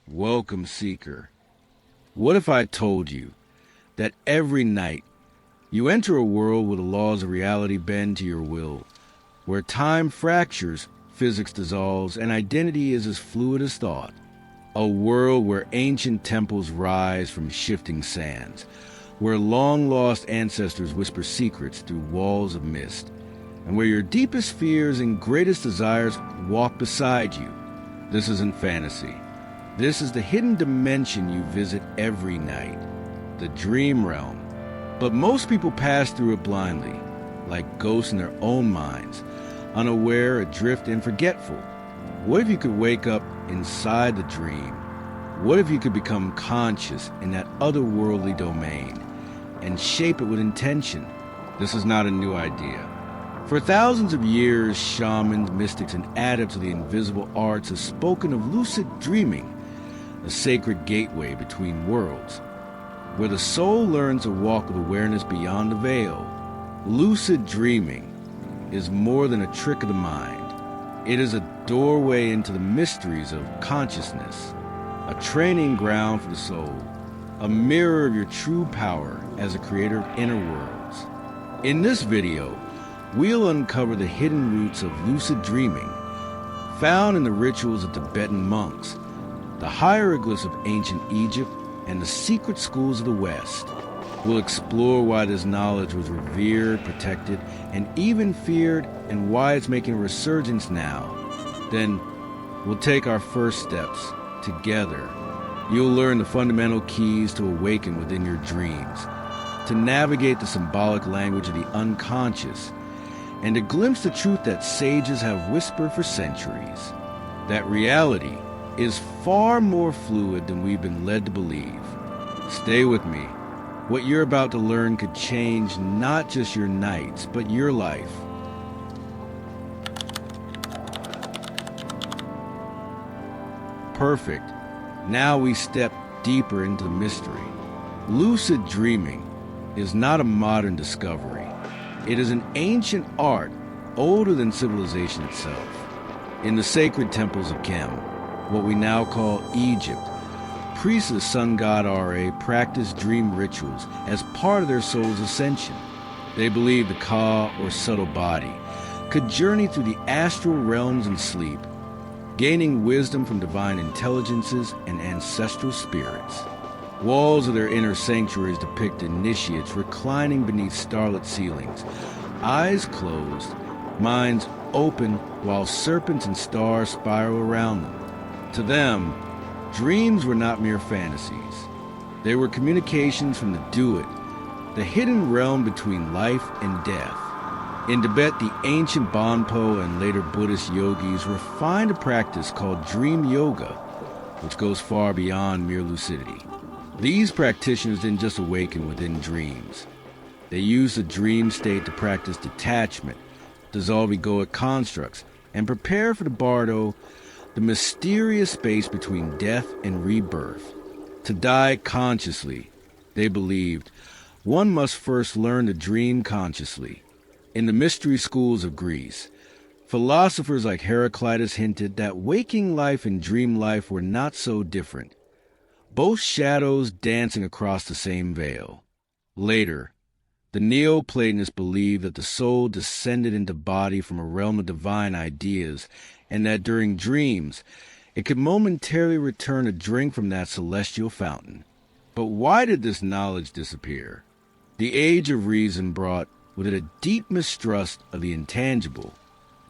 Welcome, Seeker. What if I told you that every night you enter a world where the laws of reality bend to your will, where time fractures, physics dissolves, and identity is as fluid as thought? A world where ancient temples rise from shifting sands, where long-lost ancestors whisper secrets through walls of mist, and where your deepest fears and greatest desires walk beside you. This isn't fantasy. This is the hidden dimension you visit every night, the dream realm. But most people pass through it blindly, like ghosts in their own minds, unaware, adrift, and forgetful. What if you could wake up inside the dream? What if you could become conscious in that otherworldly domain and shape it with intention? This is not a new idea. For thousands of years, shamans, mystics, and adepts of the invisible arts have spoken of lucid dreaming, a sacred gateway between worlds, where the soul learns to walk with awareness beyond the veil. Lucid dreaming is more than a trick of the mind. It is a doorway into the mysteries of consciousness, a training ground for the soul, a mirror of your true power as a creator of inner worlds. In this video, we'll uncover the hidden roots of lucid dreaming, found in the rituals of Tibetan monks, the hieroglyphs of ancient Egypt, and the secret schools of the West. We'll explore why this knowledge was revered, protected, and even feared, and why it's making a resurgence now. Then, we'll take our first steps together. You'll learn the fundamental keys to awaken within your dreams, to navigate the symbolic language of the unconscious, and to glimpse the truth that sages have whispered for centuries, that reality is far more fluid than we've been led to believe. Stay with me. What you're about to learn could change not just your nights, but your life. Perfect. Now we step deeper into the mystery. Lucid dreaming is not a modern discovery. It is an ancient art older than civilization itself. In the sacred temples of Gem, what we now call Egypt, priests of the sun god Ra practiced dream rituals as part of their soul's ascension. They believed the Ka, or subtle body, could journey through the astral realms in sleep, gaining wisdom from divine intelligences and ancestral spirits. Walls of their inner sanctuaries depict initiates reclining beneath starlit ceilings, eyes closed, minds open, while serpents and stars spiral around them. To them, dreams were not mere fantasies. They were communications from the Duat, the hidden realm between life and death. In Tibet, the ancient Bonpo and later Buddhist yogis refined a practice called dream yoga, which goes far beyond mere lucidity. These practitioners didn't just awaken within dreams. They used the dream state to practice detachment, dissolve egoic constructs, and prepare for the bardo, the mysterious space between death and rebirth. To die consciously, they believed, one must first learn to dream consciously. In the mystery schools of Greece, philosophers like Heraclitus hinted that waking life and dream life were not so different, both shadows dancing across the same veil. Later, the Neoplatonists believed that the soul descended into body from a realm of divine ideas, and that during dreams, it could momentarily return to drink from that celestial fountain. But why did this knowledge disappear? The Age of Reason brought with it a deep mistrust of the intangible.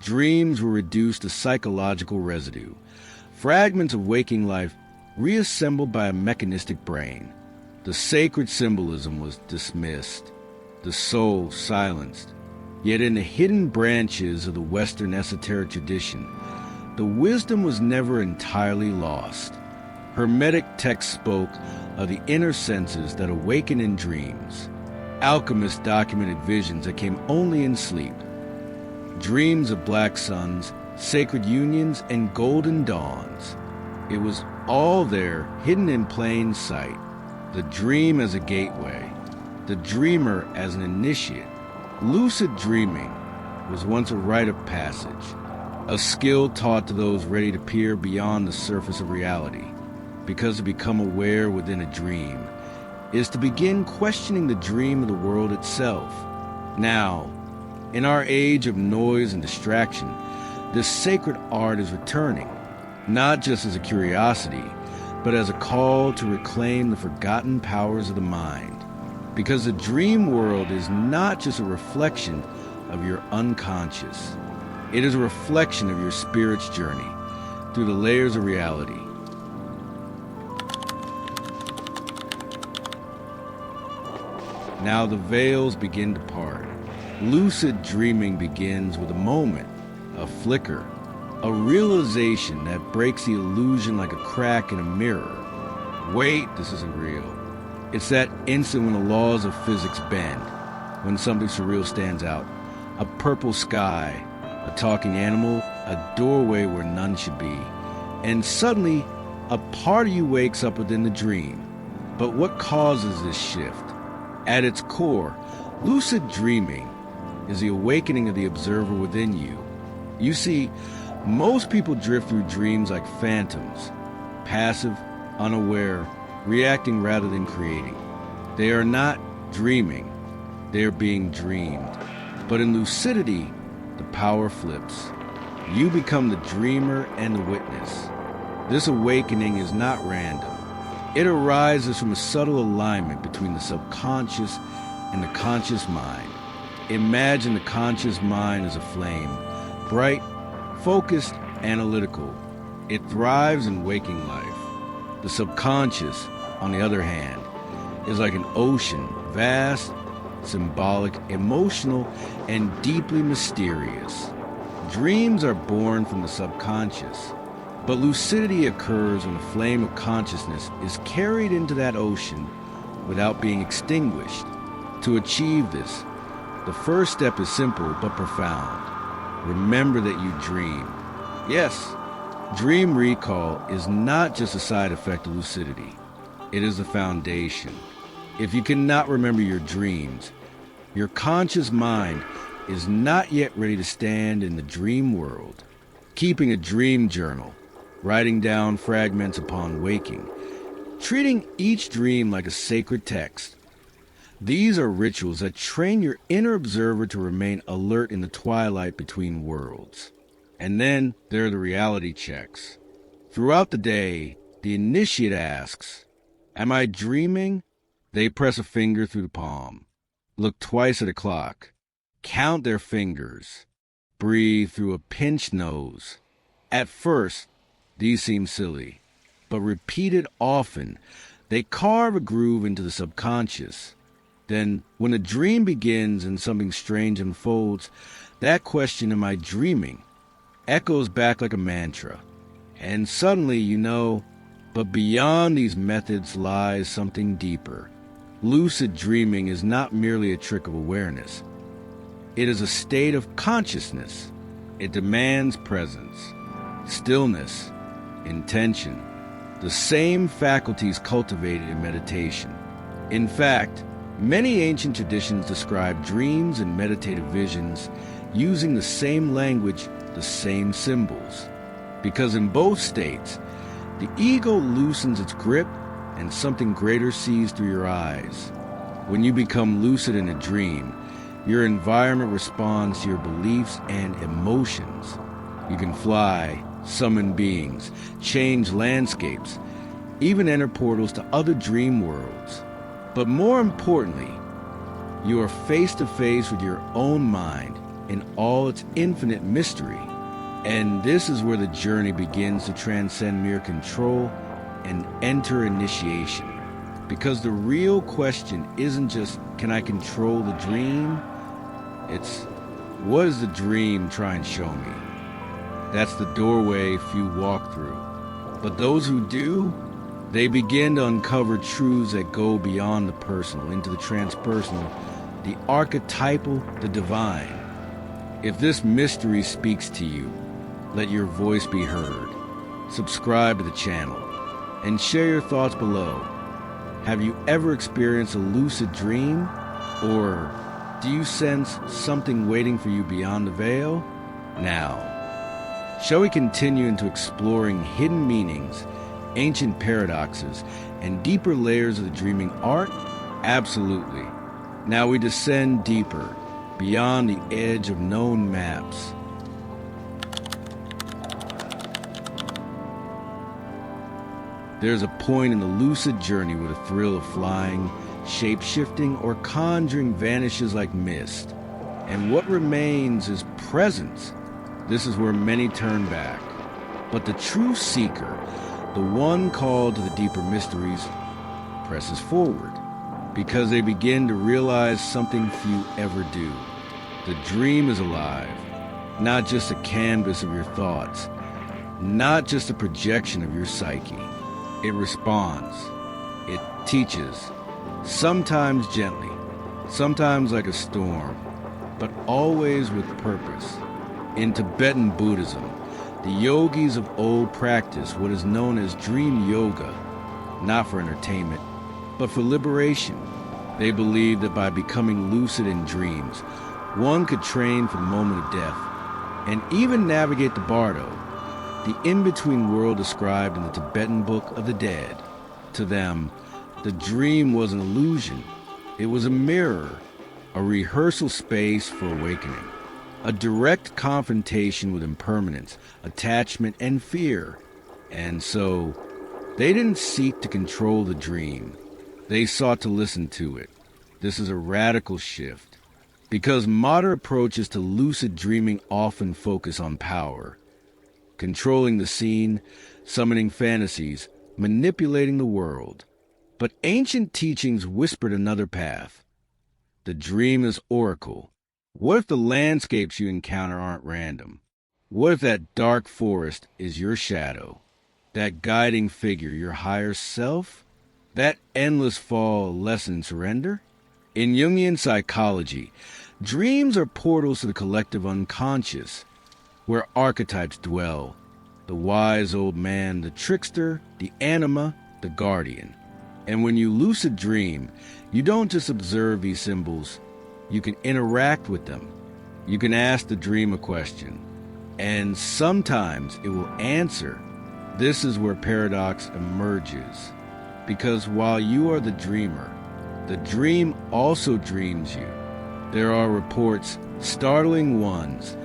Dreams were reduced to psychological residue, fragments of waking life reassembled by a mechanistic brain. The sacred symbolism was dismissed, the soul silenced. Yet in the hidden branches of the Western esoteric tradition, the wisdom was never entirely lost. Hermetic texts spoke of the inner senses that awaken in dreams. Alchemists documented visions that came only in sleep. Dreams of black suns, sacred unions, and golden dawns. It was all there, hidden in plain sight. The dream as a gateway, the dreamer as an initiate. Lucid dreaming was once a rite of passage, a skill taught to those ready to peer beyond the surface of reality. because to become aware within a dream is to begin questioning the dream of the world itself. Now, in our age of noise and distraction, this sacred art is returning, not just as a curiosity, but as a call to reclaim the forgotten powers of the mind. Because the dream world is not just a reflection of your unconscious. It is a reflection of your spirit's journey through the layers of reality. Now the veils begin to part. Lucid dreaming begins with a moment, a flicker, a realization that breaks the illusion like a crack in a mirror. Wait, this isn't real. It's that instant when the laws of physics bend, when something surreal stands out. A purple sky, a talking animal, a doorway where none should be. And suddenly, a part of you wakes up within the dream. But what causes this shift? At its core, lucid dreaming is the awakening of the observer within you. You see, most people drift through dreams like phantoms, passive, unaware, reacting rather than creating. They are not dreaming, they are being dreamed. But in lucidity, the power flips. You become the dreamer and the witness. This awakening is not random. It arises from a subtle alignment between the subconscious and the conscious mind. Imagine the conscious mind as a flame, bright, focused, analytical. It thrives in waking life. The subconscious, on the other hand, is like an ocean, vast, symbolic, emotional, and deeply mysterious. Dreams are born from the subconscious, but lucidity occurs when the flame of consciousness is carried into that ocean without being extinguished. To achieve this, the first step is simple but profound. Remember that you dream. Yes, dream recall is not just a side effect of lucidity. It is the foundation. If you cannot remember your dreams, your conscious mind is not yet ready to stand in the dream world. Keeping a dream journal, writing down fragments upon waking, treating each dream like a sacred text. These are rituals that train your inner observer to remain alert in the twilight between worlds. And then there are the reality checks. Throughout the day, the initiate asks, "Am I dreaming?" They press a finger through the palm, look twice at a clock, count their fingers, breathe through a pinched nose. At first, these seem silly, but repeated often, they carve a groove into the subconscious. Then, when a dream begins and something strange unfolds, that question, "Am I dreaming?" echoes back like a mantra. And suddenly you know, but beyond these methods lies something deeper. Lucid dreaming is not merely a trick of awareness. It is a state of consciousness. It demands presence, stillness, intention, the same faculties cultivated in meditation. In fact, many ancient traditions describe dreams and meditative visions using the same language, the same symbols. Because in both states, the ego loosens its grip and something greater sees through your eyes. When you become lucid in a dream, your environment responds to your beliefs and emotions. You can fly, summon beings, change landscapes, even enter portals to other dream worlds. But more importantly, you are face to face with your own mind in all its infinite mystery. And this is where the journey begins to transcend mere control and enter initiation. Because the real question isn't just, can I control the dream? It's, what is the dream trying to show me? That's the doorway few walk through. But those who do, they begin to uncover truths that go beyond the personal, into the transpersonal, the archetypal, the divine. If this mystery speaks to you, let your voice be heard. Subscribe to the channel and share your thoughts below. Have you ever experienced a lucid dream? Or do you sense something waiting for you beyond the veil? Now, shall we continue into exploring hidden meanings ancient paradoxes, and deeper layers of the dreaming art? Absolutely. Now we descend deeper, beyond the edge of known maps. There's a point in the lucid journey where the thrill of flying, shape-shifting, or conjuring vanishes like mist, and what remains is presence. This is where many turn back. But the true seeker, the one called to the deeper mysteries, presses forward, because they begin to realize something few ever do. The dream is alive, not just a canvas of your thoughts, not just a projection of your psyche. It responds. It teaches, sometimes gently, sometimes like a storm, but always with purpose. In Tibetan Buddhism, the yogis of old practice what is known as dream yoga, not for entertainment, but for liberation. They believed that by becoming lucid in dreams, one could train for the moment of death, and even navigate the bardo, the in-between world described in the Tibetan Book of the Dead. To them, the dream was an illusion. It was a mirror, a rehearsal space for awakening, a direct confrontation with impermanence, attachment, and fear. And so, they didn't seek to control the dream. They sought to listen to it. This is a radical shift, because modern approaches to lucid dreaming often focus on power, controlling the scene, summoning fantasies, manipulating the world. But ancient teachings whispered another path. The dream is oracle. What if the landscapes you encounter aren't random? What if that dark forest is your shadow? That guiding figure, your higher self? That endless fall, lesson, surrender? In Jungian psychology, dreams are portals to the collective unconscious, where archetypes dwell. The wise old man, the trickster, the anima, the guardian. And when you lucid dream, you don't just observe these symbols, you can interact with them. You can ask the dream a question, and sometimes it will answer. This is where paradox emerges, because while you are the dreamer, the dream also dreams you. There are reports, startling ones,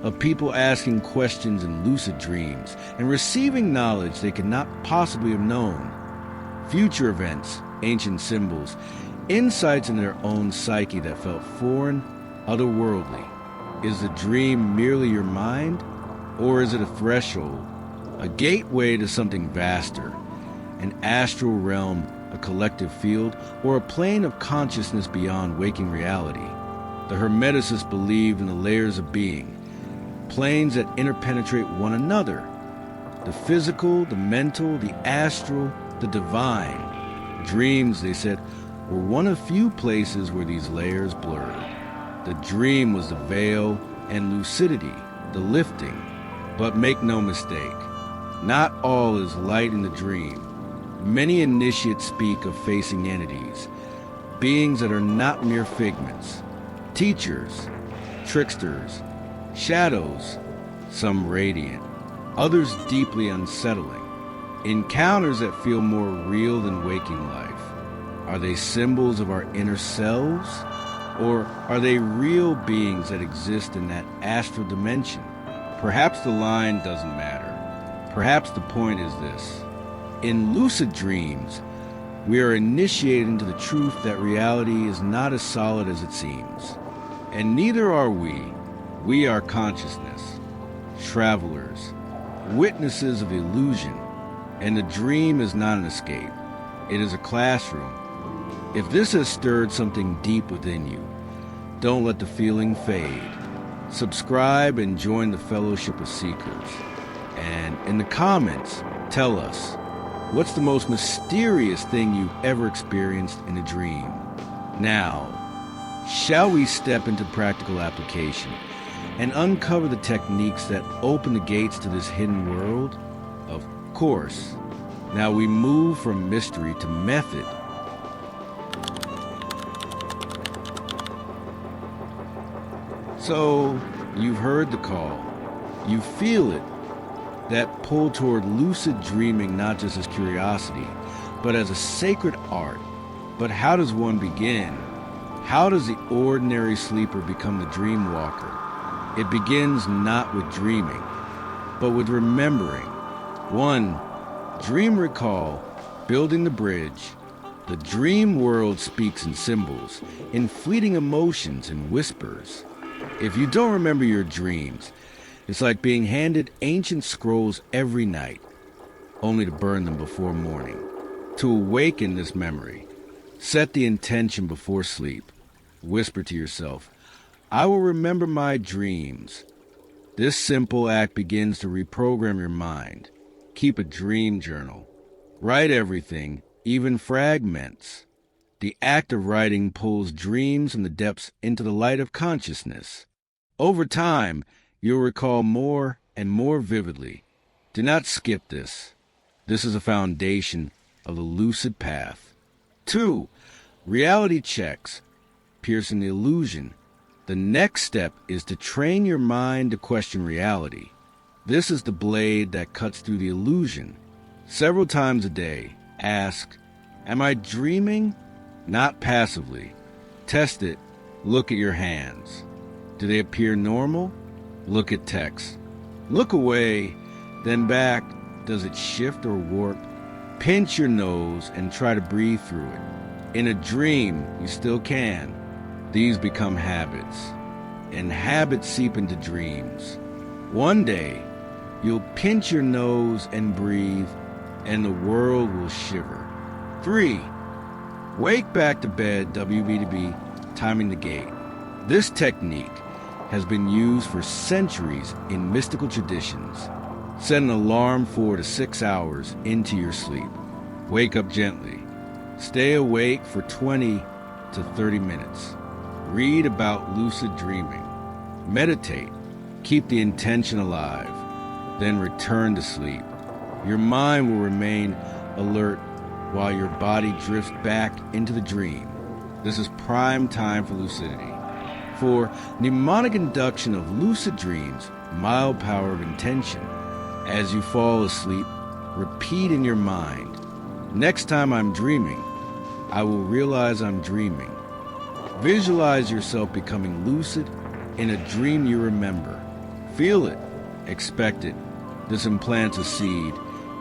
of people asking questions in lucid dreams and receiving knowledge they could not possibly have known. Future events, ancient symbols, insights in their own psyche that felt foreign, otherworldly. Is the dream merely your mind, or is it a threshold, a gateway to something vaster, an astral realm, a collective field, or a plane of consciousness beyond waking reality? The Hermeticists believed in the layers of being, planes that interpenetrate one another. The physical, the mental, the astral, the divine. Dreams, they said, were one of few places where these layers blurred. The dream was the veil and lucidity, the lifting. But make no mistake, not all is light in the dream. Many initiates speak of facing entities, beings that are not mere figments, teachers, tricksters, shadows, some radiant, others deeply unsettling, encounters that feel more real than waking life. Are they symbols of our inner selves, or are they real beings that exist in that astral dimension? Perhaps the line doesn't matter. Perhaps the point is this. In lucid dreams, we are initiated into the truth that reality is not as solid as it seems. And neither are we. We are consciousness, travelers, witnesses of illusion, and the dream is not an escape. It is a classroom. If this has stirred something deep within you, don't let the feeling fade. Subscribe and join the Fellowship of Seekers. And in the comments, tell us, what's the most mysterious thing you've ever experienced in a dream? Now, shall we step into practical application and uncover the techniques that open the gates to this hidden world? Of course. Now we move from mystery to method. So, you've heard the call. You feel it. that pull toward lucid dreaming not just as curiosity, but as a sacred art. But how does one begin? How does the ordinary sleeper become the dreamwalker? It begins not with dreaming, but with remembering. 1. Dream recall, building the bridge. The dream world speaks in symbols, in fleeting emotions and whispers. If you don't remember your dreams, it's like being handed ancient scrolls every night, only to burn them before morning. To awaken this memory, set the intention before sleep. Whisper to yourself, I will remember my dreams. This simple act begins to reprogram your mind. Keep a dream journal. Write everything, even fragments. The act of writing pulls dreams from the depths into the light of consciousness. Over time, you'll recall more and more vividly. Do not skip this. This is a foundation of the lucid path. 2. Reality checks, piercing the illusion. The next step is to train your mind to question reality. This is the blade that cuts through the illusion. Several times a day, ask, am I dreaming? Not passively. Test it. Look at your hands. Do they appear normal? Look at text. Look away, then back. Does it shift or warp? Pinch your nose and try to breathe through it. In a dream, you still can. These become habits, and habits seep into dreams. One day, you'll pinch your nose and breathe, and the world will shiver. 3. Wake back to bed, WBTB, timing the gate. This technique has been used for centuries in mystical traditions. Set an alarm 4 to 6 hours into your sleep. Wake up gently. Stay awake for 20 to 30 minutes. Read about lucid dreaming. Meditate. Keep the intention alive. Then return to sleep. Your mind will remain alert while your body drifts back into the dream. This is prime time for lucidity. For mnemonic induction of lucid dreams, mild power of intention. As you fall asleep, repeat in your mind, next time I'm dreaming, I will realize I'm dreaming. Visualize yourself becoming lucid in a dream you remember. Feel it, expect it. This implants a seed,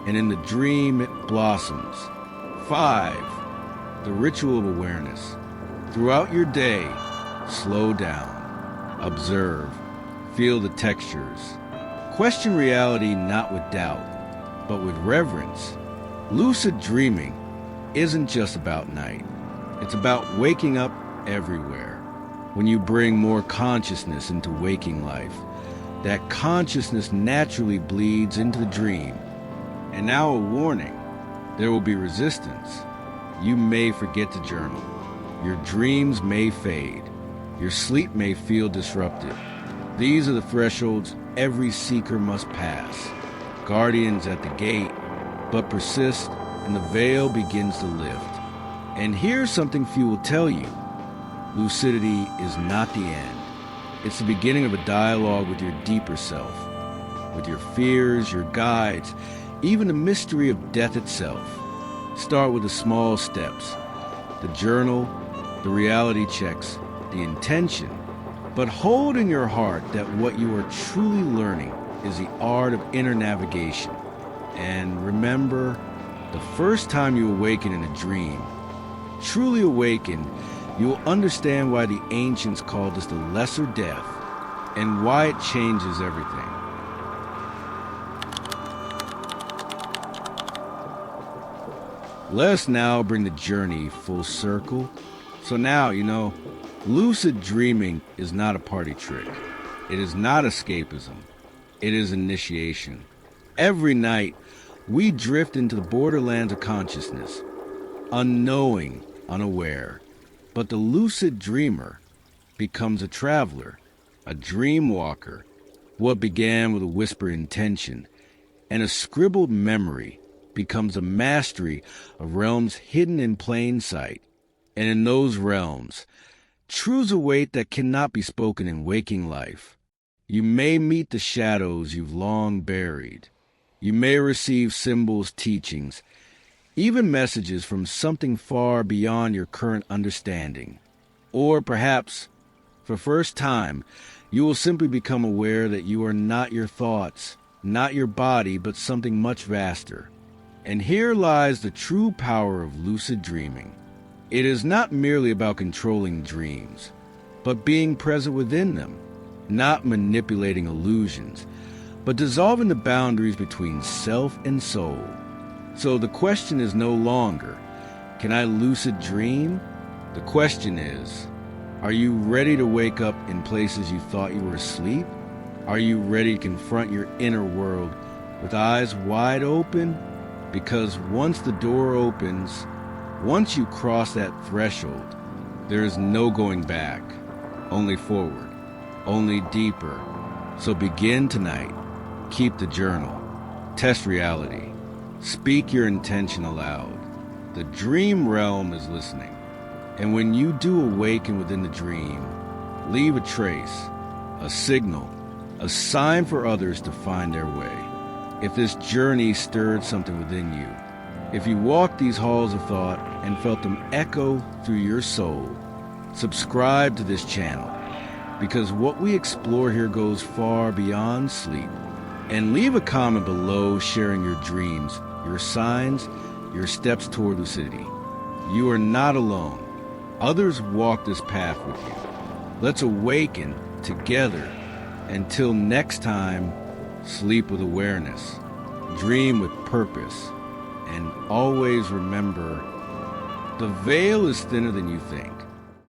and in the dream it blossoms. 5. The ritual of awareness. Throughout your day, slow down, observe, feel the textures. Question reality not with doubt, but with reverence. Lucid dreaming isn't just about night. It's about waking up everywhere. When you bring more consciousness into waking life, that consciousness naturally bleeds into the dream. And now a warning, there will be resistance. You may forget to journal. Your dreams may fade. Your sleep may feel disrupted. These are the thresholds every seeker must pass. Guardians at the gate, but persist, and the veil begins to lift. And here's something few will tell you. Lucidity is not the end. It's the beginning of a dialogue with your deeper self, with your fears, your guides, even the mystery of death itself. Start with the small steps, the journal, the reality checks, the intention, but hold in your heart that what you are truly learning is the art of inner navigation. And remember, the first time you awaken in a dream, truly awaken, you will understand why the ancients called this the lesser death and why it changes everything. Let us now bring the journey full circle. So now, lucid dreaming is not a party trick. It is not escapism. It is initiation. Every night, we drift into the borderlands of consciousness, unknowing, unaware. But the lucid dreamer becomes a traveler, a dreamwalker. What began with a whispered intention and a scribbled memory becomes a mastery of realms hidden in plain sight. And in those realms, truths await that cannot be spoken in waking life. You may meet the shadows you've long buried. You may receive symbols, teachings, even messages from something far beyond your current understanding. Or perhaps, for first time, you will simply become aware that you are not your thoughts, not your body, but something much vaster. And here lies the true power of lucid dreaming. It is not merely about controlling dreams, but being present within them, not manipulating illusions, but dissolving the boundaries between self and soul. So the question is no longer, can I lucid dream? The question is, are you ready to wake up in places you thought you were asleep? Are you ready to confront your inner world with eyes wide open? Because once the door opens, once you cross that threshold, there is no going back, only forward, only deeper. So begin tonight. Keep the journal. Test reality. Speak your intention aloud. The dream realm is listening. And when you do awaken within the dream, leave a trace, a signal, a sign for others to find their way. If this journey stirred something within you, if you walked these halls of thought and felt them echo through your soul, subscribe to this channel, because what we explore here goes far beyond sleep. And leave a comment below sharing your dreams, your signs, your steps toward lucidity. You are not alone. Others walk this path with you. Let's awaken together. Until next time, sleep with awareness, dream with purpose, and always remember, the veil is thinner than you think.